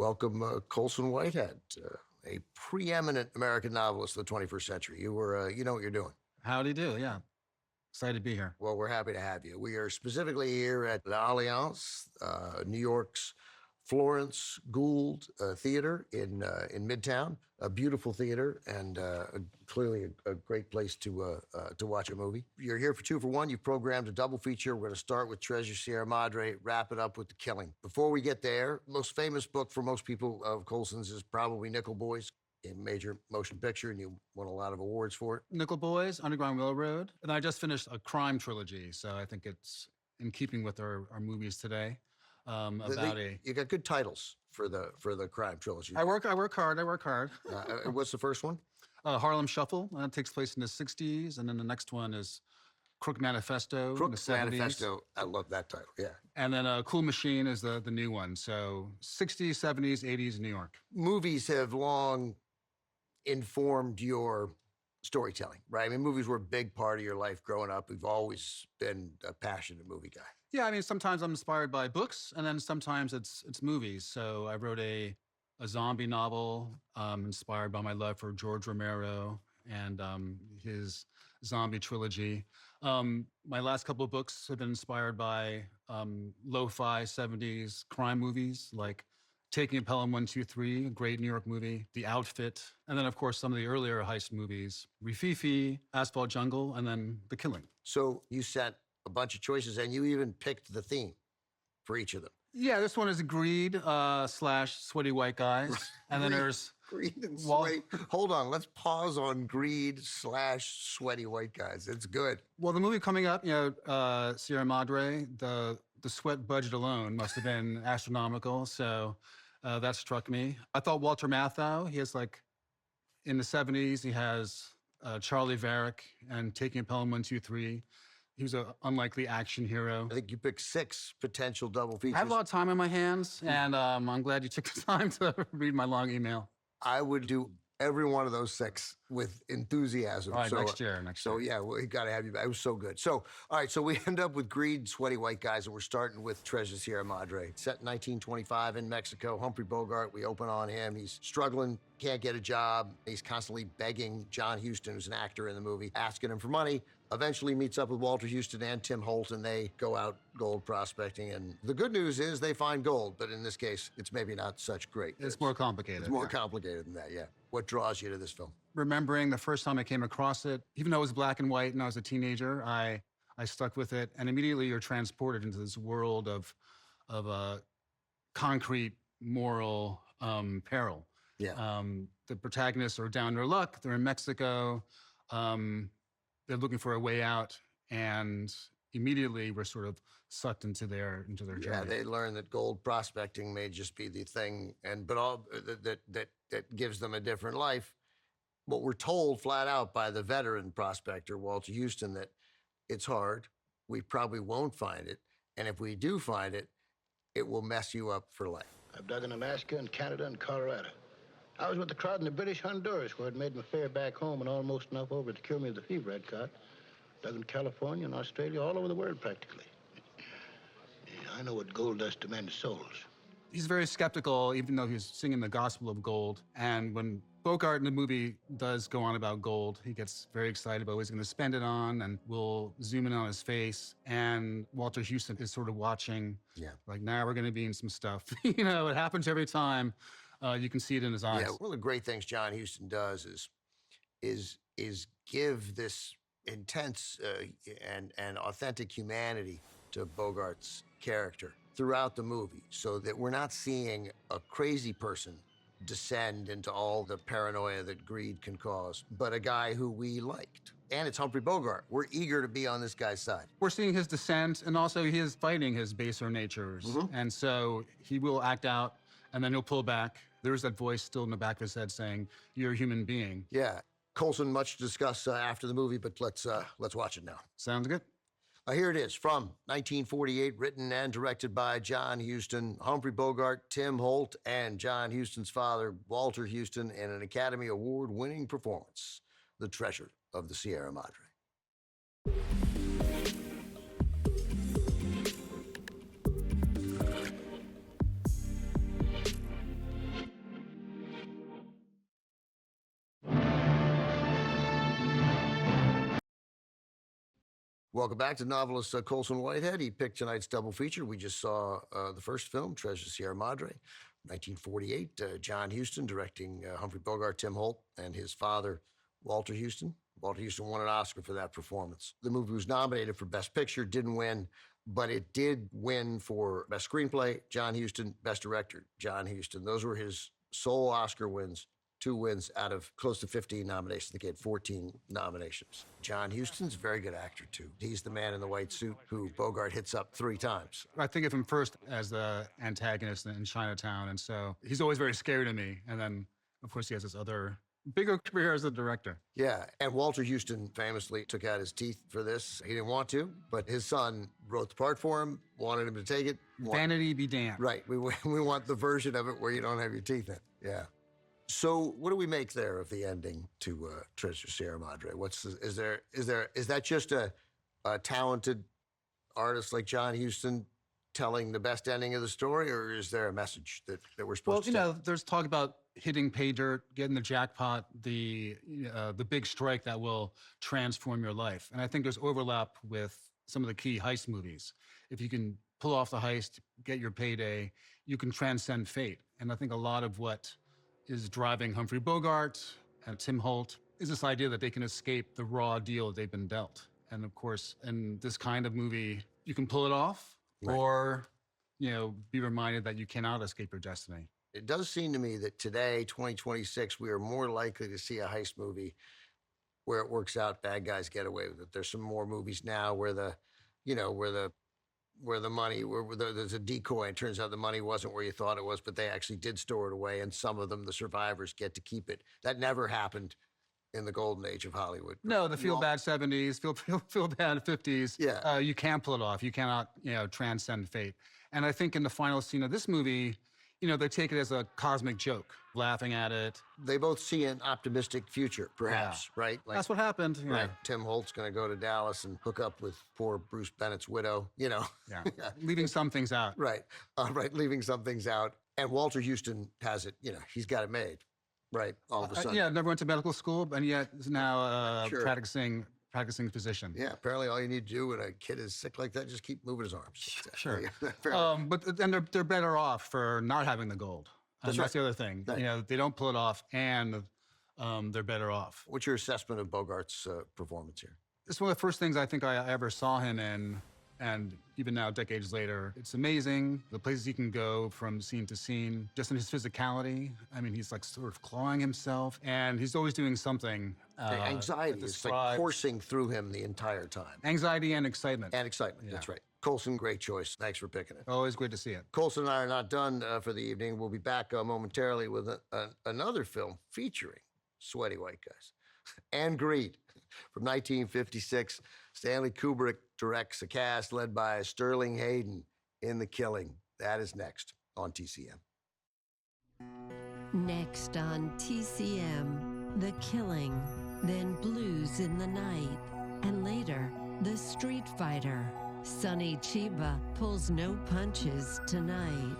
welcome Colson Whitehead, a preeminent American novelist of the 21st century. You know what you're doing. Howdy do, yeah. Excited to be here. Well, we're happy to have you. We are specifically here at the Allianz, New York's Florence Gould Theater in Midtown, a beautiful theater and clearly a great place to watch a movie. You're here for 2 for 1. You've programmed a double feature. We're going to start with Treasure Sierra Madre, wrap it up with The Killing. Before we get there, most famous book for most people of Colson's is probably Nickel Boys, a major motion picture, and you won a lot of awards for it. Nickel Boys, Underground Railroad, and I just finished a crime trilogy, so I think it's in keeping with our movies today. You got good titles for the crime trilogy. I work hard. What's the first one? Harlem Shuffle. That takes place in the 60s, and then the next one is Crook Manifesto in the 70s. Manifesto. I love that title, yeah. And then Cool Machine is the new one. So 60s, 70s, 80s, New York. Movies have long informed your storytelling, right? I mean, movies were a big part of your life growing up. We've always been a passionate movie guy. Yeah, I mean, sometimes I'm inspired by books, and then sometimes it's movies. So I wrote a zombie novel inspired by my love for George Romero and his zombie trilogy. My last couple of books have been inspired by lo-fi 70s crime movies like Taking a Pelham 123, a great New York movie, The Outfit, and then, of course, some of the earlier heist movies, Rififi, Asphalt Jungle, and then The Killing. So you set a bunch of choices, and you even picked the theme for each of them. Yeah, this one is greed / sweaty white guys. And then there's greed and sweat. Hold on, let's pause on greed / sweaty white guys. It's good. Well, the movie coming up, Sierra Madre, the sweat budget alone must have been astronomical. So that struck me. I thought Walter Matthau, he has in the 70s, he has Charlie Varick and Taking a Pelham 123. He was an unlikely action hero. I think you picked 6 potential double features. I have a lot of time on my hands, and I'm glad you took the time to read my long email. I would do every one of those 6 with enthusiasm. All right, next year. So, yeah, we got to have you back. It was so good. So, all right, so we end up with Greed, Sweaty White Guys, and we're starting with Treasure Sierra Madre. Set in 1925 in Mexico. Humphrey Bogart, we open on him. He's struggling, can't get a job. He's constantly begging John Huston, who's an actor in the movie, asking him for money. Eventually meets up with Walter Huston and Tim Holt, and they go out gold prospecting. And the good news is they find gold, but in this case, it's maybe not such great. It's more complicated. It's more complicated than that, yeah. What draws you to this film? Remembering the first time I came across it, even though it was black and white and I was a teenager, I stuck with it. And immediately you're transported into this world of concrete moral peril. Yeah. The protagonists are down their luck. They're in Mexico. They're looking for a way out, and immediately we're sort of sucked into their journey. Yeah, they learn that gold prospecting may just be the thing, but all that gives them a different life. But we're told flat out by the veteran prospector, Walter Huston, that it's hard. We probably won't find it, and if we do find it, it will mess you up for life. I've dug in Alaska and Canada and Colorado. I was with the crowd in the British Honduras, where it made my fare back home and almost enough over to cure me of the fever I'd caught. Dug in California and Australia, all over the world practically. Yeah, I know what gold does to men's souls. He's very skeptical, even though he's singing the gospel of gold. And when Bogart in the movie does go on about gold, he gets very excited about what he's going to spend it on, and we'll zoom in on his face. And Walter Huston is sort of watching, now we're going to be in some stuff. It happens every time. You can see it in his eyes. Yeah, one of the great things John Huston does is give this intense and authentic humanity to Bogart's character throughout the movie, so that we're not seeing a crazy person descend into all the paranoia that greed can cause, but a guy who we liked. And it's Humphrey Bogart. We're eager to be on this guy's side. We're seeing his descent, and also he is fighting his baser natures. Mm-hmm. And so he will act out, and then he'll pull back. There's that voice still in the back of his head saying, "You're a human being." Yeah. Colson, much to discuss after the movie, but let's watch it now. Sounds good. Here it is, from 1948, written and directed by John Huston, Humphrey Bogart, Tim Holt, and John Huston's father, Walter Huston, in an Academy Award-winning performance, The Treasure of the Sierra Madre. Welcome back to novelist Colson Whitehead. He picked tonight's double feature. We just saw the first film, Treasure Sierra Madre, 1948. John Huston directing Humphrey Bogart, Tim Holt, and his father, Walter Huston. Walter Huston won an Oscar for that performance. The movie was nominated for Best Picture, didn't win, but it did win for Best Screenplay, John Huston, Best Director, John Huston. Those were his sole Oscar wins. 2 wins out of close to 15 nominations. I think he had 14 nominations. John Huston's a very good actor, too. He's the man in the white suit who Bogart hits up 3 times. I think of him first as the antagonist in Chinatown, and so he's always very scary to me. And then, of course, he has this other bigger career as a director. Yeah, and Walter Huston famously took out his teeth for this. He didn't want to, but his son wrote the part for him, wanted him to take it. Vanity be damned. Right, we want the version of it where you don't have your teeth in. Yeah. So what do we make there of the ending to Treasure Sierra Madre? Is that just a talented artist like John Huston telling the best ending of the story, or is there a message that we're supposed to take? There's talk about hitting pay dirt, getting the jackpot, the big strike that will transform your life. And I think there's overlap with some of the key heist movies. If you can pull off the heist, get your payday, you can transcend fate. And I think a lot of what is driving Humphrey Bogart and Tim Holt is this idea that they can escape the raw deal that they've been dealt. And of course, in this kind of movie, you can pull it off, right, or, be reminded that you cannot escape your destiny. It does seem to me that today, 2026, we are more likely to see a heist movie where it works out, bad guys get away with it. There's some more movies now where there's a decoy and turns out the money wasn't where you thought it was, but they actually did store it away, and some of them, the survivors, get to keep it. That never happened in the golden age of Hollywood. No, the feel-bad 70s, feel-bad 50s. Yeah. You can't pull it off. You cannot, transcend fate. And I think in the final scene of this movie, they take it as a cosmic joke, laughing at it. They both see an optimistic future, perhaps, right? That's what happened. Right. Tim Holt's going to go to Dallas and hook up with poor Bruce Bennett's widow, Yeah. Leaving some things out. Right. Leaving some things out. And Walter Huston has it, he's got it made, right? All of a sudden. Never went to medical school, and yet is now Sure. practicing physician. Yeah, apparently all you need to do when a kid is sick like that, just keep moving his arms. Sure. Yeah, but then they're better off for not having the gold. That's the other thing. Right. They don't pull it off, and they're better off. What's your assessment of Bogart's performance here? It's one of the first things I think I ever saw him in, and even now, decades later, it's amazing. The places he can go from scene to scene, just in his physicality. I mean, he's like sort of clawing himself, and he's always doing something. Anxiety is like coursing through him the entire time. Anxiety and excitement. And excitement, that's right. Colson, great choice. Thanks for picking it. Always great to see it. Colson and I are not done for the evening. We'll be back momentarily with another film featuring sweaty white guys. And Greed from 1956. Stanley Kubrick directs a cast led by Sterling Hayden in The Killing. That is next on TCM. Next on TCM, The Killing, then Blues in the Night, and later, The Street Fighter. Sonny Chiba pulls no punches tonight.